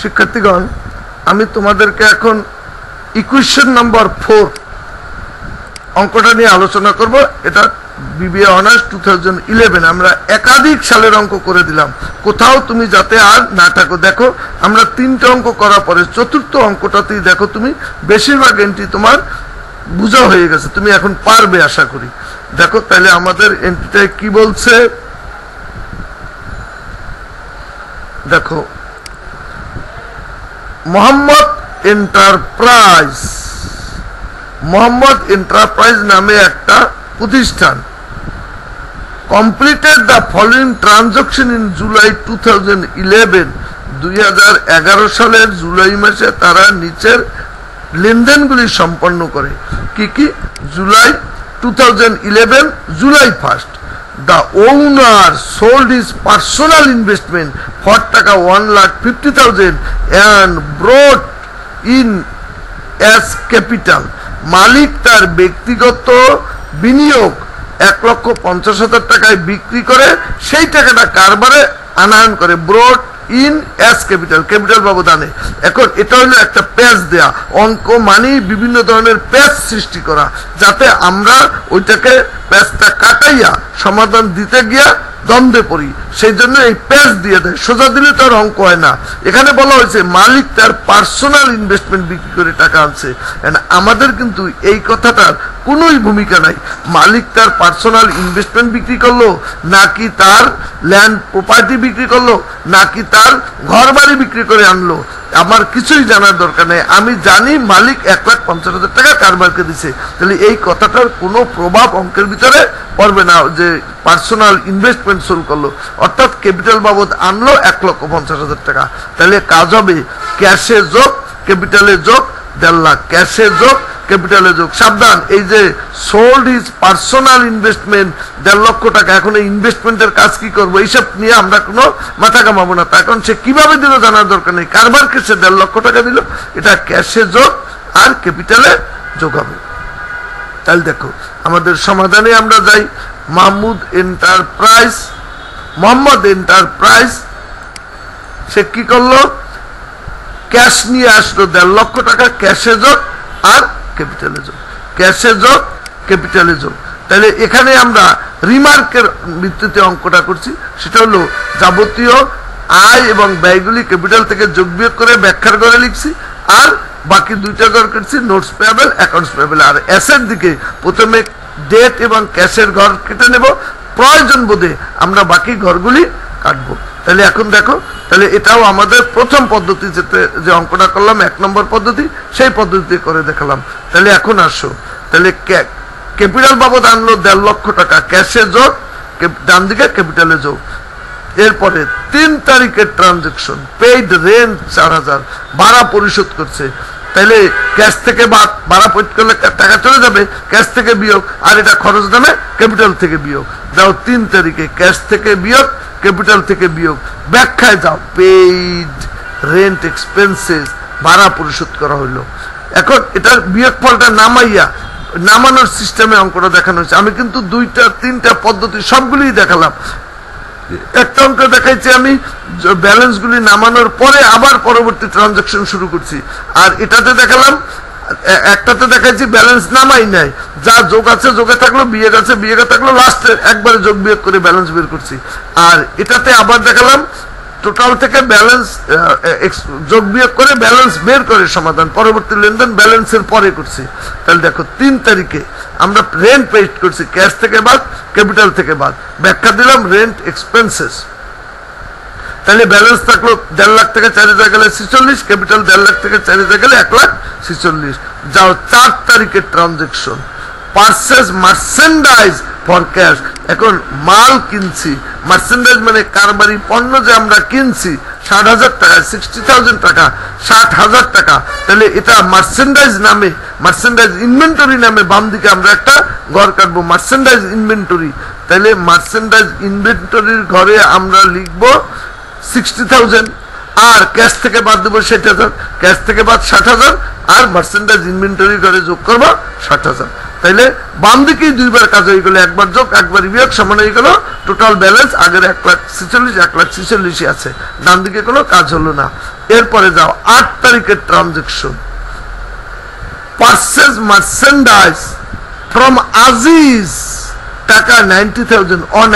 শিক্ষার্থীগণ, আমি তোমাদেরকে এখন ইকুয়েশন নাম্বার 4 অঙ্কটা নিয়ে আলোচনা করব। এটা বিবিএ অনার্স 2011 আমরা একাধিক সালের অঙ্ক করে দিলাম, কোথাও তুমি যাতে আর না থাকো। দেখো আমরা 3টে অঙ্ক করার পরে চতুর্থ অঙ্কটাতেই দেখো তুমি বেশিরভাগ এন্ট্রি তোমার বুঝা হয়ে গেছে, তুমি এখন পারবে আশা করি। দেখো তাহলে আমাদের এন্ট্রিটায় কি বলছে, দেখো মোহাম্মদ এন্টারপ্রাইজ নামে একটা প্রতিষ্ঠান completed the following transaction in July 2011 2011 সালের জুলাই মাসে তারা নিচের লেনদেনগুলি সম্পন্ন করে। কি কি? July 2011 July 1st the owner sold his personal investment for টাকা 1,50,000 and brought in as capital। মালিক তার ব্যক্তিগত বিনিয়োগ 1,50,000 টাকায় বিক্রি করে সেই টাকাটা কারবারে আনয়ন করে, ব্রট ইন অ্যাজ ক্যাপিটাল, ক্যাপিটাল বাবদ আনে। এখন এটা হলো একটা প্যাচ দেয়া অঙ্ক, মানে বিভিন্ন ধরনের প্যাচ সৃষ্টি করা, যাতে আমরা ওইটাকে প্যাচটা কাটাইয়া সমাধান দিতে গিয়া দ্বন্দ্বে পড়ি, সেই জন্য এই প্যাচ দিয়ে দেয়। সোজা দিলে তার অঙ্ক হয় না। এখানে বলা হয়েছে মালিক তার পার্সোনাল ইনভেস্টমেন্ট বিক্রি করে টাকা আনছে। আমাদের কিন্তু এই কথাটার কোনোই ভূমিকা নাই। মালিক তার পার্সোনাল ইনভেস্টমেন্ট বিক্রি করলো, নাকি তার ল্যান্ড প্রপার্টি বিক্রি করলো, নাকি তার ঘর বাড়ি বিক্রি করে আনলো, আমার কিছুই জানার দরকার নেই। আমি জানি মালিক 1,50,000 টাকা কারবারকে দিছে। তাহলে এই কথাটার কোনো প্রভাব অঙ্কের ভিতরে পড়বে না যে পার্সোনাল ইনভেস্টমেন্ট শুরু করলো, অর্থাৎ ক্যাপিটাল বাবদ আনলো 1,50,000 টাকা। তাহলে কাজ হবে ক্যাশে যোগ ক্যাপিটালে যোগ 1.5 লাখ, ক্যাশে যোগ ক্যাপিটালে যোগ। সাবধান, এই যে সোল্ড হিজ পার্সোনাল ইনভেস্টমেন্ট 1.5 লক্ষ টাকা, এখন এই ইনভেস্টমেন্টের কাজ কি করবো এইসব নিয়ে আমরা কোনো মাথা কামাবো না। তা এখন সে কিভাবে দিল জানার দরকার নেই, কারবারকে সে 1.5 লক্ষ টাকা দিল, এটা ক্যাশে যোগ আর ক্যাপিটালে যোগ হবে। তাহলে দেখো আমাদের সমাধানে আমরা যাই। মোহাম্মদ এন্টারপ্রাইজ সে কি করলো, ক্যাশ নিয়ে আসলো 1.5 লক্ষ টাকা, ক্যাশে যোগ আর ক্যাপিটালে যোগ, ক্যাশে যোগ ক্যাপিটালে যোগ। তাহলে এখানে আমরা রিমার্কের ভিত্তিতে অঙ্কটা করছি, সেটা হলো যাবতীয় আয় এবং ব্যয়গুলি ক্যাপিটাল থেকে যোগ বিয়োগ করে ব্যাখ্যার ঘরে লিখছি, আর বাকি 2টা ঘর করছি নোটস পেয়েবল, অ্যাকাউন্টস পেয়েবল। আর অ্যাসেট দিকে প্রথমে ডেট এবং ক্যাশের ঘর কেটে নেব, প্রয়োজন বোধে আমরা বাকি ঘরগুলি কাটবো। তাহলে এখন দেখো, তাহলে এটাও আমাদের প্রথম পদ্ধতি, যে অঙ্কটা করলাম 1 নম্বর পদ্ধতি, সেই পদ্ধতিতে করে দেখালাম। তাহলে এখন আসো, তাহলে ক্যাপিটাল বাবদ আনলো 1.5 লক্ষ টাকা, ক্যাশে যোগ ডান দিকে ক্যাপিটালে যোগ। এরপরে 3 তারিখের ট্রানজাকশন, পেইড রেন্ট 4,000, ভাড়া পরিশোধ করছে। তাহলে ক্যাশ থেকে ভাড়া পরিশোধ করলে টাকা চলে যাবে, ক্যাশ থেকে বিয়োগ, আর এটা খরচ দামে ক্যাপিটাল থেকে বিয়োগ। যাও 3 তারিখে ক্যাশ থেকে বিয়োগ ক্যাপিটাল থেকে বিয়োগ, ব্যাখ্যায় যাও পেইড রেন্ট এক্সপেন্সেস, ভাড়া পরিশোধ করা হইলো। এখন এটার বিয়োগ ফলটা নামানোর সিস্টেমে অঙ্কটা দেখানো হয়েছে। আমি কিন্তু 2টা 3টা পদ্ধতি সবগুলি দেখালাম। একটা অঙ্ক দেখাইছি আমি ব্যালেন্সগুলি নামানোর পরে আবার পরবর্তী ট্রানজাকশন শুরু করছি, আর এটাতে দেখালাম, একটাতে দেখাইছি ব্যালেন্স নামাই নাই, যা যোগ আছে যোগে থাকলো, বিয়োগ আছে বিয়োগে থাকলো, লাস্টে একবারে যোগ বিয়োগ করে ব্যালেন্স বের করছি। আর এটাতে আবার দেখালাম টোটাল থেকে ব্যালেন্স যোগ বিয়োগ করে ব্যালেন্স বের করে সমাধান, পরবর্তী লেনদেন ব্যালেন্সের পরে করছি। তাহলে দেখো 3 তারিখে আমরা রেন্ট পেইড করছি, ক্যাশ থেকে বাদ ক্যাপিটাল থেকে বাদ, ব্যাখ্যা দিলাম রেন্ট এক্সপেন্সেস। তাহলে ব্যালেন্স থাকলো 1.5 লাখ থেকে 4,000 গেলে 46, ক্যাপিটাল 1.5 লাখ থেকে 4,000 গেলে 1,46,000। যাও 4 তারিখের transaction, purchase merchandise for cash. এখন মাল কিনছি, মার্চেন্ডাইজ মানে কারবারি পণ্য যে আমরা কিনছি 60,000 টাকা, 60,000 টাকা, 60,000 টাকা। তাহলে এটা মার্চেন্ডাইজ নামে, মার্চেন্ডাইজ ইনভেন্টরি নামে বাম দিকে আমরা একটা ঘর কাটবো, মার্চেন্ডাইজ ইনভেন্টরি। তাহলে মার্চেন্ডাইজ ইনভেন্টরির ঘরে আমরা লিখবো 60,000, আর ক্যাশ থেকে বাদ দেবো 60,000, ক্যাশ থেকে বাদ 60,000, আর মার্চেন্ডাইজ ইনভেন্টরি ঘরে যোগ করবো 60,000। তাইলে বাম দিকেই দুইবার কাজ হয়ে গেল, একবার যোগ একবার বিয়োগ সমান হয়ে গেল, টোটাল ব্যালেন্স আগের 1,46,1,46 আছে, ডান দিকে কোনো কাজ হলো না। এরপরে যাও 8 তারিখের transaction, purchase merchandise from Aziz, টাকা 90,000 অন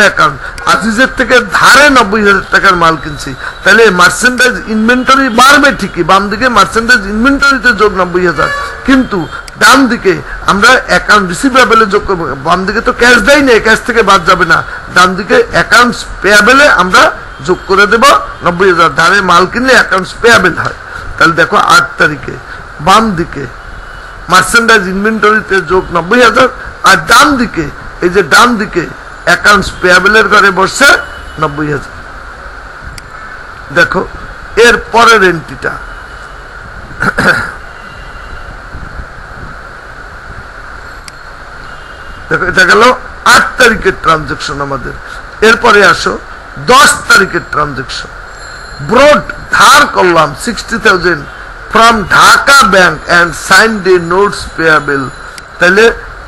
অ্যাকাউন্ট। আজিজের থেকে ধারে 90,000 টাকার মাল কিনছি, তাহলে মার্চেন্ডাইজ ইনভেন্টরি বাড়বে ঠিকই, বাম দিকে মার্চেন্ডাইজ ইনভেন্টরিতে যোগ 90,000, কিন্তু ডান দিকে আমরা অ্যাকাউন্ট রিসিভেবলে যোগ করবো। বাম দিকে তো ক্যাশ দেয় নেই, ক্যাশ থেকে বাদ যাবে না, ডান দিকে অ্যাকাউন্টস পেয়াবেলে আমরা যোগ করে দেব 90,000, ধারে মাল কিনলে অ্যাকাউন্টস পেয়াবেল হয়। তাহলে দেখো 8 তারিখে বাম দিকে মার্চেন্ডাইজ ইনভেন্টরিতে যোগ 90,000, আর ডান দিকে এই যে ডান দিকে অ্যাকাউন্টস পেয়াবেলের ঘরে বসছে 90,000। দেখো এর পরের এন্ট্রিটা, দেখো এটা গেল 8 তারিখের ট্রানজেকশন আমাদের। এরপরে আসো 10 তারিখের ট্রানজেকশন, ব্রড ধার করলাম 60,000 from Dhaka bank and signed a notes payable। তাহলে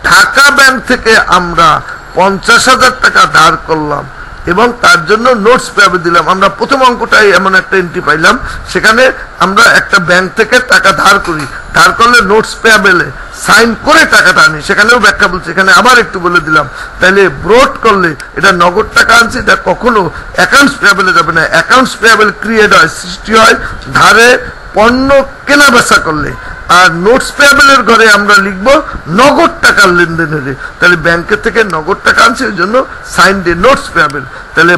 ঢাকা ব্যাংক থেকে আমরা 50,000 টাকা ধার করলাম এবং তার জন্য নোটস পেয়াবেল দিলাম। আমরা প্রথম অঙ্কটাই এমন একটা এন্ট্রি পাইলাম, সেখানে আমরা একটা ব্যাংক থেকে টাকা ধার করি, ধার করলে নোটস পেয়াবেলে সাইন করে টাকাটা আনি, সেখানেও ব্যাখ্যা বলছি, এখানে আবার একটু বলে দিলাম। তাহলে ব্রড করলে এটা নগদ টাকা আনছি, এটা কখনো অ্যাকাউন্টস পেয়াবেলে যাবে না। অ্যাকাউন্টস পেয়াবেল ক্রিয়েট হয়, সৃষ্টি হয় ধারে পণ্য কেনা বেচা করলে, আর নোটস পেয়াবেলের ঘরে আমরা লিখব নগদ টাকার লেনদেন হলে। তাহলে ব্যাংকের থেকে নগদ টাকা আনছি, ওই জন্য সাইন ডে নোটস পেয়াবেল। তাহলে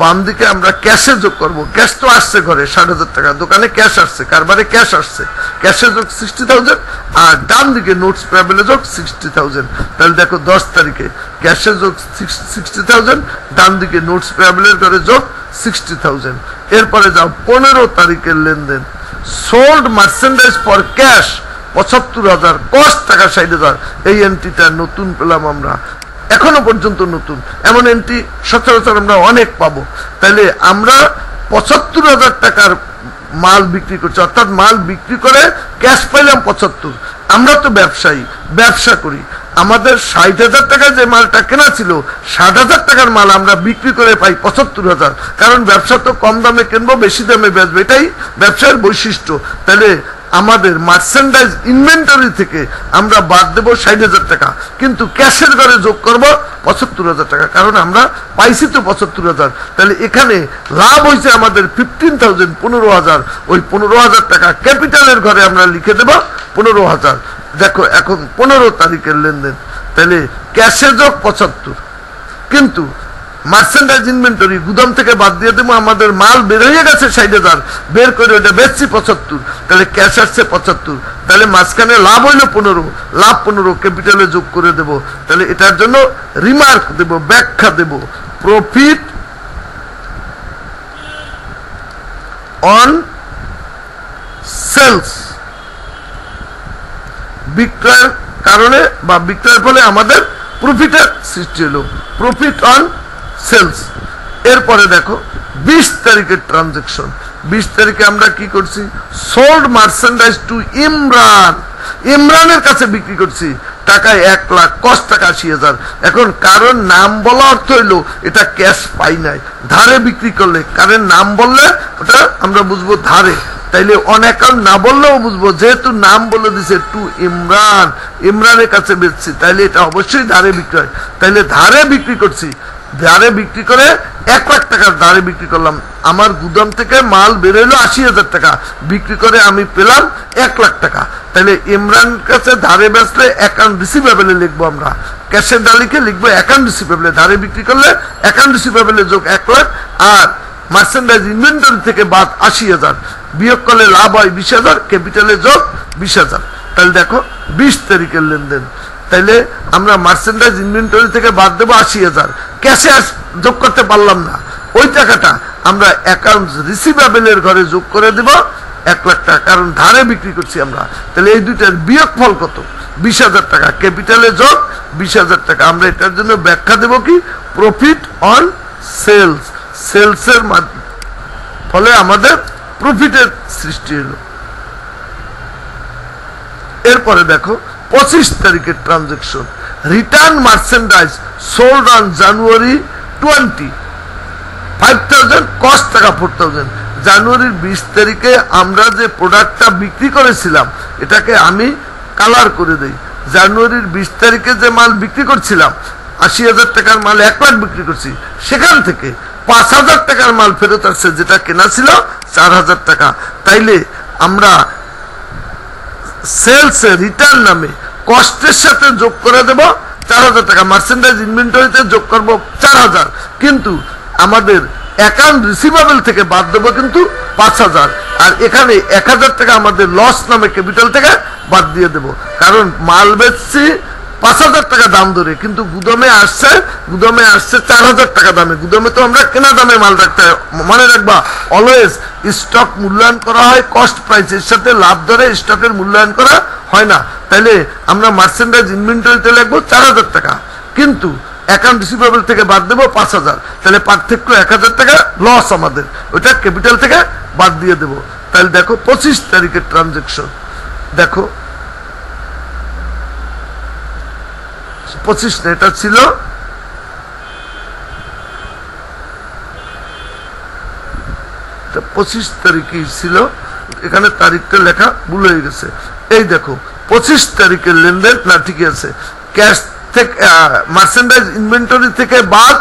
বাম দিকে আমরা ক্যাশে যোগ করব, ক্যাশ তো আসছে ঘরে 60,000 টাকা, দোকানে ক্যাশ আসছে, কারবারে ক্যাশ আসছে, ক্যাশে যোগ 60,000, আর ডান দিকে নোটস পেয়াবেলে যোগ 60,000। তাহলে দেখো 10 তারিখে ক্যাশে যোগ 60,000, ডান দিকে নোটস পেয়াবেলের ঘরে যোগ 60,000। এরপরে যাও 15 তারিখের লেনদেন, sold merchandise for cash 75,000, cost টাকা 60,000। এই এন্ট্রিটা নতুন পেলাম আমরা, এখনো পর্যন্ত নতুন, এমন এন্ট্রি সচরাচর আমরা অনেক পাবো। তাহলে আমরা 75,000 টাকার মাল বিক্রি করছি, অর্থাৎ মাল বিক্রি করে ক্যাশ পাইলাম 75। আমরা তো ব্যবসায়ী, ব্যবসা করি, আমাদের 60,000 টাকা যে মালটা কেনা ছিল, 60,000 টাকার মাল আমরা বিক্রি করে পাই 75,000, কারণ ব্যবসা তো কম দামে কিনবো বেশি দামে বেচবো, এটাই ব্যবসার বৈশিষ্ট্য। তাহলে আমাদের মার্চেন্ডাইজ ইনভেন্টরি থেকে আমরা বাদ দেব 60,000 টাকা, কিন্তু ক্যাশের ঘরে যোগ করব 75,000 টাকা, কারণ আমরা পাইছি তো 75,000। তাহলে এখানে লাভ হয়েছে আমাদের 15,000, 15,000। ওই 15,000 টাকা ক্যাপিটালের ঘরে আমরা লিখে দেব 15,000। দেখো এখন 15 তারিখের লেনদেন, তাহলে ক্যাশে যোগ 75, কিন্তু মার্চেন্ডাইজ ইনভেন্টরি গুদাম থেকে বাদ দিয়ে দেবো, আমাদের মাল বের হয়ে গেছে 60,000, বের করে ওটা বেচছি 75, তাহলে ক্যাশ আসছে 75, তাহলে মাঝখানে লাভ হইলো 15, লাভ 15 ক্যাপিটালে যোগ করে দেব। তাহলে এটার জন্য রিমার্ক দেব, ব্যাখ্যা দেব, প্রফিট অন সেলস, বিক্রয়ের কারণে বা বিক্রয়ের ফলে আমাদের প্রফিটের সৃষ্টি হলো, প্রফিট অন সেলস। এরপরে দেখো 20 তারিখের ট্রানজেকশন, 20 তারিখে আমরা কি করছি, সোল্ড মার্চেন্ডাইজ টু ইমরান, ইমরানের কাছে বিক্রি করছি, টাকায় 1 লাখ, কস্ট টাকা 80,000। এখন কারণ নাম বলা অর্থ হইলো এটা ক্যাশ পাই নাই, ধারে বিক্রি করলে, কারণ নাম বললে ওটা আমরা বুঝবো ধারে, তাইলে অন অ্যাকাউন্ট না বললেও বুঝবো, যেহেতু নাম বলে দিছে টু ইমরান, ইমরানের কাছে বেচছি, তাইলে এটা অবশ্যই ধারে বিক্রি হয়। তাইলে ধারে বিক্রি করছি, ধারে বিক্রি করে 1 লাখ টাকার ধারে বিক্রি করলাম, আমার গুদাম থেকে মাল বেরোলো 80,000 টাকা, বিক্রি করে আমি পেলাম 1 লাখ টাকা। তাহলে ইমরান কাছে ধারে বেচলে অ্যাকাউন্ট রিসিভেবলে লিখবো, আমরা ক্যাশের ডালিকে লিখবো অ্যাকাউন্ট রিসিভেবলে, ধারে বিক্রি করলে অ্যাকাউন্ট রিসিভেবলে যোগ 1 লাখ, আর মার্চেন্ডাইজ ইনভেন্টরি থেকে বাদ 80,000, বিয়োগ করলে লাভ হয় 20,000, ক্যাপিটালে যোগ 20,000। তাহলে দেখো 20 তারিখের লেনদেন, তাইলে আমরা মার্চেন্ডাইজ ইনভেন্টরি থেকে বাদ দেবো 80,000, ক্যাশে যোগ করতে পারলাম না, ওই টাকাটা আমরা অ্যাকাউন্ট রিসিভেবলের ঘরে যোগ করে দেব 1 লাখ টাকা, কারণ ধারে বিক্রি করছি আমরা। তাহলে এই দুইটার বিয়োগ ফল কত, 20,000 টাকা, ক্যাপিটালে যোগ 20,000 টাকা। আমরা এটার জন্য ব্যাখ্যা দেব কি, প্রফিট অন সেলস, সেলসের ফলে আমাদের প্রফিটের সৃষ্টি হলো। এরপরে দেখো 25 তারিখের transaction, return merchandise sold on January 20, 5000, cost টাকা 4000। জানুয়ারির 20 তারিখে আমরা যে প্রোডাক্টটা বিক্রি করেছিলাম এটাকে আমি কালার করে দেই। জানুয়ারির 20 তারিখে যে মাল বিক্রি করছিলাম 80,000 টাকার মাল 1 লাখ বিক্রি করছি, সেখান থেকে 5,000 টাকার মাল ফেরত আসছে যেটা কেনা ছিল 4,000 টাকা। তাইলে আমরা সেলস রিটার্ন নামে কস্টের সাথে যোগ করে দেব 4,000 টাকা, মার্চেন্ডাইজ ইনভেন্টরিতে যোগ করব 4,000, কিন্তু আমাদের অ্যাকাউন্ট রিসিভেবল থেকে বাদ দেবো কিন্তু 5,000, আর এখানে 1,000 টাকা আমাদের লস নামে ক্যাপিটাল থেকে বাদ দিয়ে দেব। কারণ মাল বেচছি 5,000 টাকা দাম ধরে, কিন্তু গুদামে আসছে 4,000 টাকা দামে। গুদামে তো আমরা কেনা দামে মাল রাখতে হয়। মনে রাখবা, অলওয়েজ স্টক মূল্যায়ন করা হয় কস্ট প্রাইসের সাথে, লাভ ধরে স্টকের মূল্যায়ন করা হয় না। তাইলে আমরা মার্চেন্ডাইজ ইনভেন্টরিতে লাগবো 4,000 টাকা, কিন্তু অ্যাকাউন্ট রিসিভেবল থেকে বাদ দেবো 5,000, তাহলে পার্থক্য 1,000 টাকা লস আমাদের, ওইটা ক্যাপিটাল থেকে বাদ দিয়ে দেবো। তাহলে দেখো 25 তারিখের ট্রানজাকশন, দেখো 25 না, এটা ছিল 25 তারিখই ছিল, এখানে তারিখটা লেখা ভুল হয়ে গেছে। এই দেখো 25 তারিখের লেনদেন, না ঠিকই আছে, ক্যাশ থেকে মার্চেন্ডাইজ ইনভেন্টরি থেকে বাদ,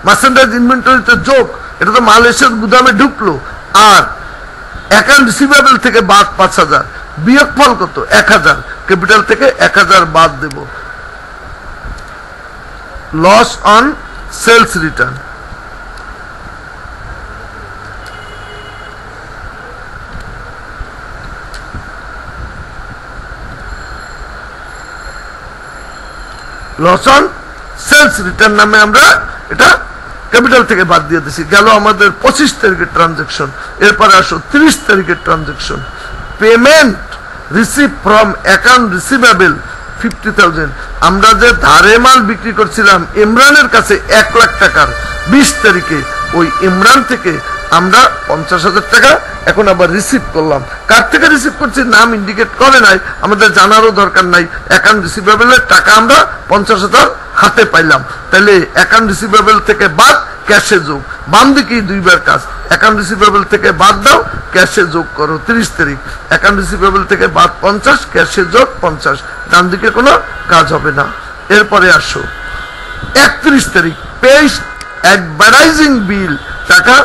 মার্চেন্ডাইজ ইনভেন্টরিতে যোগ, এটা তো মাল এসে গুদামে ঢুকলো, আর অ্যাকাউন্ট রিসিভেবল থেকে বাদ 5,000, বিয়োগফল কত 1,000, ক্যাপিটাল থেকে 1,000 বাদ দেব। Loss on sales return, loss on sales return নামে আমরা এটা ক্যাপিটাল থেকে বাদ দিয়ে দিছি। গেল আমাদের 25 তারিখের ট্রানজাকশন। এরপরে আসো 30 তারিখের transaction, payment receive from account receivable 50,000। আমরা যে ধারে মাল বিক্রি করছিলাম ইমরানের কাছে 1 লাখ টাকার, 20 তারিখে ওই ইমরান থেকে আমরা 50,000 টাকা এখন আবার রিসিভ করলাম। কার থেকে রিসিভ করছি নাম ইন্ডিকেট করে নাই, আমাদের জানারও দরকার নাই। অ্যাকাউন্ট রিসিভেবলের টাকা আমরা 50,000 হাতে পাইলাম। তাহলে অ্যাকাউন্ট রিসিভেবল থেকে বাদ, ক্যাশে যোগ, বাম দিকেই দুইবার কাজ। অ্যাকাউন্ট রিসিভেবল থেকে বাদ দাও, ক্যাশে যোগ করো 30 তারিখ। অ্যাকাউন্ট রিসিভেবল থেকে বাদ 50, ক্যাশে যোগ 50, ডান দিকে কোনো কাজ হবে না। এরপরে আসো 31 তারিখ, পেইড অ্যাডভার্টাইজিং বিল টাকা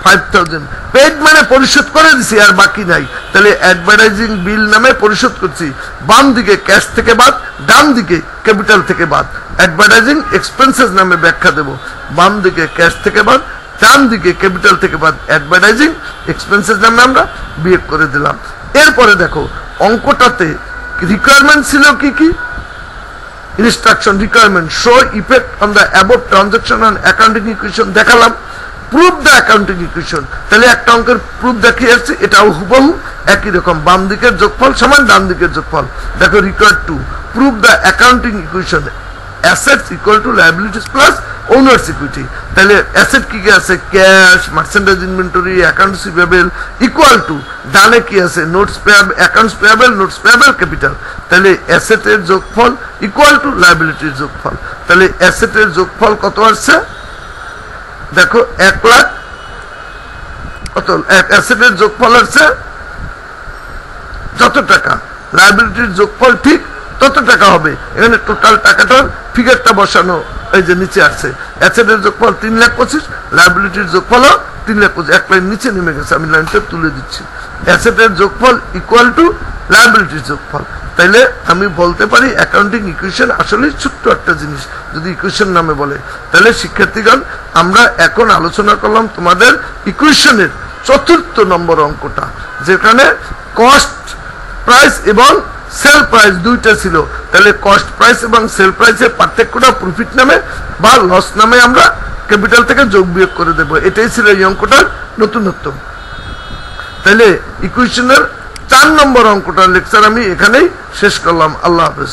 5,000। পেইড মানে পরিশোধ করে দিছি, আর বাকি নাই। তাহলে অ্যাডভার্টাইজিং বিল নামে পরিশোধ করছি, বাম দিকে ক্যাশ থেকে বাদ, ডান দিকে ক্যাপিটাল থেকে বাদ। অ্যাডভার্টাইজিং এক্সপেন্সেস নামে ব্যাখ্যা দেব, বাম দিকে ক্যাশ থেকে বাদ, ডান দিকে ক্যাপিটাল থেকে বাদ। অ্যাডভার্টাইজিং এক্সপেন্সেস নামে আমরা বিয়োগ করে দিলাম। এরপরে দেখো অঙ্কটাতে রিকোয়ারমেন্ট ছিল কি কি, instruction requirement, show effect on the above transaction and accounting equation দেখালাম, প্রুফ দ্য অ্যাকাউন্টিং ইকুয়েশন। তাহলে একটা অঙ্কের প্রুফ দেখিয়ে আসছে, এটাও হুবহু একই রকম, বাম দিকের যোগফল সমান ডান দিকের যোগফল। দেখো required to proof the accounting equation, assets equal to liabilities plus owners equity. তাহলে অ্যাসেট কি কি আছে, cash, merchandise inventory, account receivable, equal to ডানে কি আছে, notes payable, accounts payable, notes payable, capital. তাহলে অ্যাসেটের যোগফল ইকুয়াল টু লায়াবিলিটির যোগফল। তাহলে অ্যাসেটের যোগফল কত আসছে, দেখো 1 লাখ, কত অ্যাসেটের যোগফল আসছে যত টাকা, লায়াবিলিটির যোগফল ঠিক তত টাকা হবে। এখানে টোটাল টাকাটার ফিগারটা বসানো, এই যে নিচে আসছে, অ্যাসেটের যোগফল 3,25,000, লায়াবিলিটির যোগফল 3,25,000। এক লাইন নিচে নেমে গেছে, আমি লাইনটা তুলে দিচ্ছি। অ্যাসেটের যোগফল ইকুয়াল টু লায়াবিলিটির যোগফল। তাইলে আমি বলতে পারি অ্যাকাউন্টিং ইকুয়েশন আসলে ছোট্ট একটা জিনিস যদি ইকুয়েশন নামে বলে। তাহলে শিক্ষার্থীগণ, আমরা এখন আলোচনা করলাম তোমাদের ইকুয়েশনের 4th নম্বর অঙ্কটা, যেখানে কস্ট প্রাইস এবং সেল প্রাইস দুইটা ছিল। তাহলে কস্ট প্রাইস এবং সেল প্রাইসের পার্থক্যটা প্রফিট নামে বা লস নামে আমরা ক্যাপিটাল থেকে যোগ বিয়োগ করে দেব। এটাই ছিল এই অঙ্কটার নতুনত্ব। তাহলে ইকুয়েশনের 4 নম্বর অঙ্কটার লেকচার আমি এখানেই শেষ করলাম। আল্লাহ হাফেজ।